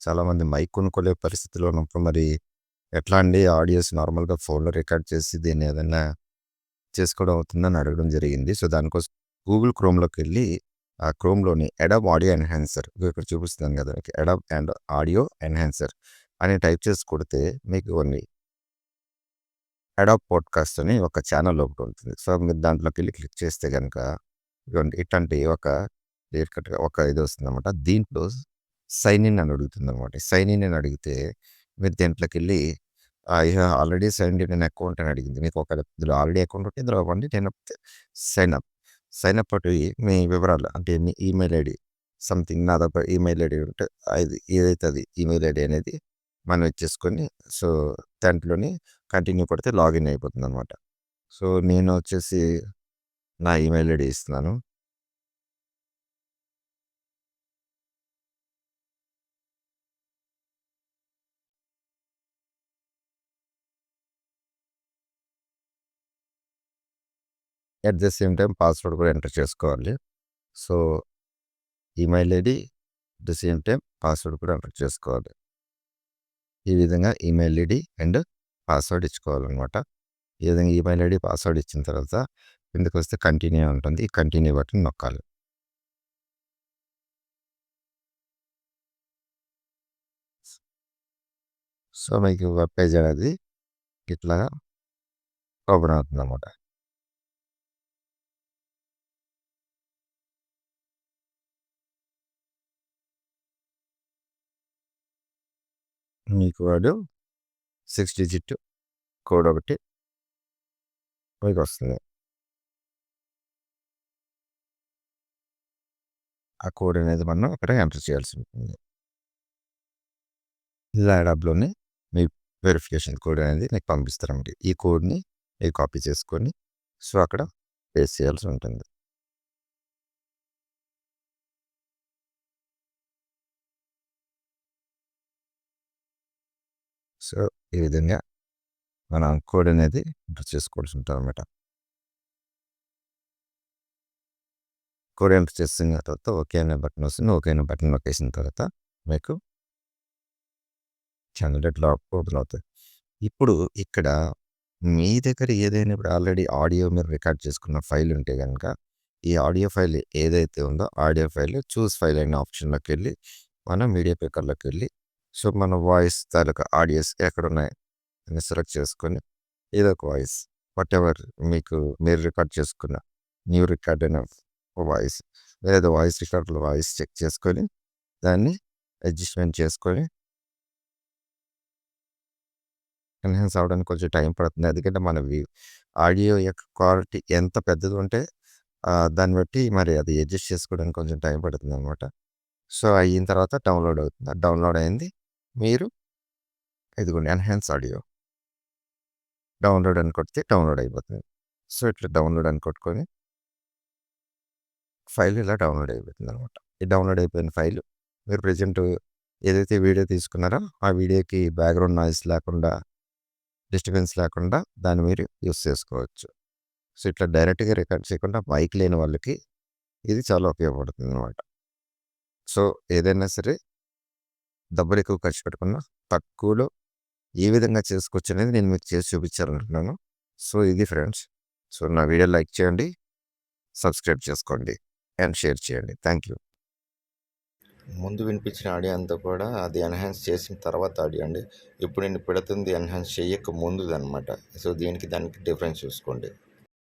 చాలామంది మైక్ కొనుక్కోలేని పరిస్థితిలో ఉన్నప్పుడు మరి ఎట్లా అండి ఆడియోస్ నార్మల్‌గా ఫోన్‌లో రికార్డ్ చేసి దీన్ని ఏదన్నా చేసుకోవడం అవుతుందని అడగడం జరిగింది. సో, దానికోసం గూగుల్ క్రోమ్‌లోకెళ్ళి ఆ క్రోమ్‌లోని అడాబ్ ఆడియో ఎన్హాన్సర్ ఇక్కడ చూపిస్తున్నాను గదా! మీకు అడాబ్ అండ్ ఆడియో ఎన్హాన్సర్ అని టైప్ చేసి కొడితే మీకు కొన్ని అడాబ్ పాడ్‌కాస్ట్ అని ఒక ఛానెల్ ఒకటుంటుంది. సో, మీరు దాంట్లోకెళ్ళి క్లిక్ చేస్తే గనక ఇగోండి ఇట్లాంటి ఒక క్లియర్ కట్‌గా ఒక ఇదొస్తుందనమాట. దీంట్లో సైన్ ఇన్ అని అడుగుతుందనమాట. సైన్ ఇన్ అని అడిగితే మీరు దీంట్లోకెళ్ళి I have already signed in an account అని అడిగింది. మీకు ఒకవేళ ఇందులో ఆల్రెడీ అకౌంట్ ఉంటే ఇందులో అవ్వండి. లేకపోతే సైన్ అప్. సైన్ అప్ అటు మీ వివరాలు అంటే మీ ఈమెయిల్ ఐడీ సంథింగ్ నాదొక ఈమెయిల్ ఐడీ ఉంటే అది ఏదైతే అది ఈమెయిల్ ఐడీ అనేది మనం ఇచ్చేసుకొని సో, దాంట్లోని కంటిన్యూ కొడితే లాగిన్ అయిపోతుందనమాట. సో, నేను వచ్చేసి నా ఈమెయిల్ ఐడీ ఇస్తున్నాను. At the same time password కూడా ఎంటర్ చేసుకోవాలి. So, email ID at the same time password కూడా ఎంటర్ చేసుకోవాలి. ఈ విధంగా ఈమెయిల్ ఐడీ అండ్ పాస్వర్డ్ ఇచ్చుకోవాలనమాట. ఈ విధంగా ఈమెయిల్ ఐడీ, పాస్వర్డ్ ఇచ్చిన తర్వాత కిందకొస్తే కంటిన్యూ ఉంటుంది. ఈ కంటిన్యూ బటన్ నొక్కాలి. సో, మీకు వెబ్ పేజ్ అనేది ఇట్లా ఓపెన్ అవుతుందనమాట. మీకు వాడు 6 డిజిట్ కోడ్ ఒకటి మీకొస్తుంది. ఆ కోడ్ అనేది మనం అక్కడ ఎంటర్ చేయాల్సి ఉంటుంది. ల్యాప్‌టాప్‌లోనే మీ వెరిఫికేషన్ కోడ్ అనేది మీకు పంపిస్తారండి. ఈ కోడ్‌ని మీరు కాపీ చేసుకొని సో, అక్కడ పేస్ట్ చేయాల్సి ఉంటుంది. సో, ఈ విధంగా మనం కోడ్ అనేది ఎంటర్ చేసుకోవాల్సి ఉంటదనమాట. కోడ్ ఎంటర్ చేసిన తర్వాత ఓకే అనే బటన్ వస్తుంది. ఓకే అనే బటన్ నొక్కేసిన తర్వాత మీకు ఛానెల్ ఇట్లా ఓపెన్ అవుతది. ఇప్పుడు ఇక్కడ మీ దగ్గర ఏదైనా ఇప్పుడు ఆల్రెడీ ఆడియో మీరు రికార్డ్ చేసుకున్న ఫైల్ ఉంటే గనక, ఈ ఆడియో ఫైల్ ఏదైతే ఉందో ఆడియో ఫైల్ చూస్ ఫైల్ అనే ఆప్షన్‌లోకెళ్ళి మనం మీడియా పికర్‌లోకెళ్ళి సో, మన వాయిస్ తాలూకా ఆడియోస్ ఎక్కడున్నాయి అని సెలెక్ట్ చేసుకొని ఏదో ఒక వాయిస్ వాటెవర్ మీకు మీరు రికార్డ్ చేసుకున్న న్యూ రికార్డ్ అయిన వాయిస్ లేదా వాయిస్ రికార్డర్‌లో వాయిస్ చెక్ చేసుకొని దాన్ని అడ్జస్ట్‌మెంట్ చేసుకొని ఎన్హాన్స్ అవ్వడానికి కొంచెం టైం పడుతుంది. ఎందుకంటే మనవి ఆడియో యొక్క క్వాలిటీ ఎంత పెద్దది ఉంటే దాన్ని బట్టి మరి అది అడ్జస్ట్ చేసుకోవడానికి కొంచెం టైం పడుతుందనమాట. సో, అయిన తర్వాత డౌన్‌లోడ్ అవుతుంది. డౌన్‌లోడ్ అయింది. మీరు ఇదిగోండి ఎన్హాన్స్ ఆడియో డౌన్‌లోడ్ అని కొడితే డౌన్‌లోడ్ అయిపోతుంది. సో, ఇట్లా డౌన్‌లోడ్ అని కొట్టుకొని ఫైల్ ఇలా డౌన్‌లోడ్ అయిపోతుందనమాట. ఈ డౌన్‌లోడ్ అయిపోయిన ఫైల్ మీరు ప్రెజెంట్ ఏదైతే వీడియో తీసుకున్నారో ఆ వీడియోకి బ్యాక్‌గ్రౌండ్ నాయిస్ లేకుండా, డిస్టర్బెన్స్ లేకుండా దాన్ని మీరు యూజ్ చేసుకోవచ్చు. సో, ఇట్లా డైరెక్ట్‌గా రికార్డ్ చేయకుండా మైక్ లేని వాళ్ళకి ఇది చాలా ఉపయోగపడుతుందనమాట. సో, ఏదైనా సరే డబ్బులెక్కువ ఖర్చు పెట్టకుండా తక్కువలో ఏ విధంగా చేసుకోవచ్చనేది నేను మీకు చేసి చూపించాలనుకుంటున్నాను. సో, ఇది ఫ్రెండ్స్. సో, నా వీడియో లైక్ చేయండి, సబ్స్క్రైబ్ చేసుకోండి అండ్ షేర్ చేయండి. Thank you. ముందు వినిపించిన ఆడియో అంతా కూడా అది ఎన్హాన్స్ చేసిన తర్వాత ఆడియో అండి. ఇప్పుడు నేను పెడుతుంది ఎన్హాన్స్ చేయక ముందుదనమాట. సో, దీనికి దానికి డిఫరెన్స్ చూసుకోండి.